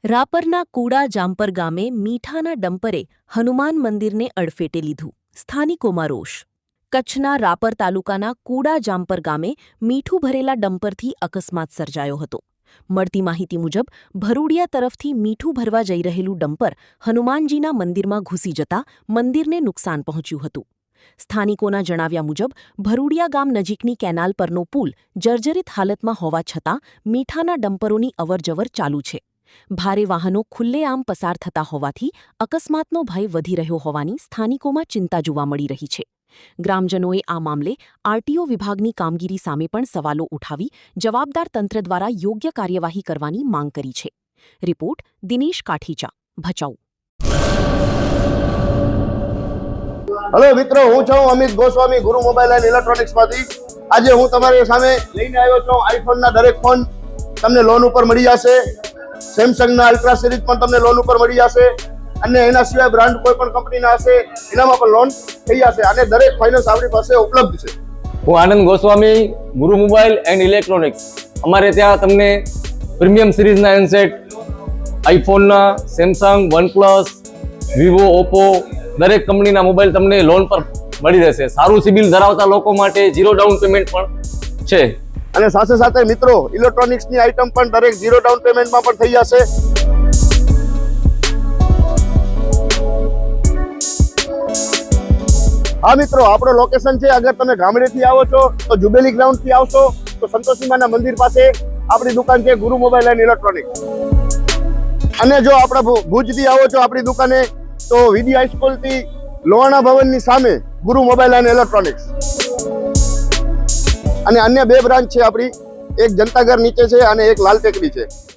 રાપરના કુડા જામપર ગામે મીઠાના ડમ્પરે હનુમાન મંદિરને અડફેટે લીધું. સ્થાનિકોમાં રોષ. કચ્છના રાપર તાલુકાના કુડા જામપર ગામે મીઠું ભરેલા ડમ્પરથી અકસ્માત સર્જાયો હતો. મળતી માહિતી મુજબ ભરૂડિયા તરફથી મીઠું ભરવા જઈ રહેલું ડમ્પર હનુમાનજીના મંદિરમાં ઘૂસી જતા મંદિરને નુકસાન પહોંચ્યું હતું. સ્થાનિકોના જણાવ્યા મુજબ ભરૂડિયા ગામ નજીકની કેનાલ પરનો પુલ જર્જરિત હાલતમાં હોવા છતાં મીઠાના ડમ્પરોની અવરજવર ચાલુ છે. ભારે વાહનો ખુલ્લેઆમ પસાર થતા હોવાથી અકસ્માતનો ભય વધી રહ્યો હોવાની સ્થાનિકોમાં ચિંતા જોવા મળી રહી છે. ગ્રામજનોએ આ મામલે આરટીઓ વિભાગની કામગીરી સામે પણ સવાલો ઉઠાવી જવાબદાર તંત્ર દ્વારા યોગ્ય કાર્યવાહી કરવાની માંગ કરી છે. રિપોર્ટ દિનેશ કાઠીચા, ભચાઉ. હેલો મિત્રો, હું છું અમિત ગોસ્વામી, ગુરુ મોબાઈલ એન્ડ ઇલેક્ટ્રોનિક્સમાંથી. આજે હું તમારી સામે લઈને આવ્યો છું આઈફોનના દરેક ફોન તમને લોન ઉપર મળી જશે. સેમસંગના અલ્ટ્રા સિરીઝ પણ તમને લોન ઉપર મળી જશે અને એના સિવાય બ્રાન્ડ કોઈ પણ કંપનીના હશે એનામાં પણ લોન થઈ જશે અને દરેક ફાઇનાન્સ આપણી પાસે ઉપલબ્ધ છે. હું આનંદ ગોસ્વામી, ગુરુ મોબાઈલ એન્ડ ઇલેક્ટ્રોનિક્સ. અમારે ત્યાં તમને પ્રીમિયમ સિરીઝના હેન્ડસેટ, આઈફોનના, સેમસંગ, વનપ્લસ, વિવો, ઓપ્પો દરેક કંપનીના મોબાઈલ તમને લોન પર મળી રહેશે. સારું સિબિલ ધરાવતા લોકો માટે 0 ડાઉન પેમેન્ટ પણ છે. અને સાથે સાથે મિત્રો ઇલેક્ટ્રોનિક્સની આઇટમ પણ દરેક 0 ડાઉન પેમેન્ટમાં પણ થઈ જશે. હા મિત્રો, આપણો લોકેશન છે, અગર તમે ગામડેથી આવો છો તો જુબેલી ગ્રાઉન્ડથી આવશો તો સંતોષીમાના મંદિર પાસે આપણી દુકાન છે ગુરુ મોબાઈલ એન્ડ ઇલેક્ટ્રોનિક્સ. અને જો આપણા ભુજથી આવો છો આપણી દુકાને તો વીડી હાઈસ્કૂલથી લોહાણા ભવનની સામે ગુરુ મોબાઈલ એન્ડ ઇલેક્ટ્રોનિક્સ. અને અન્ય 2 બ્રાન્ચ છે આપણી, એક જનતાગર નીચે છે અને એક લાલ ટેકરી છે.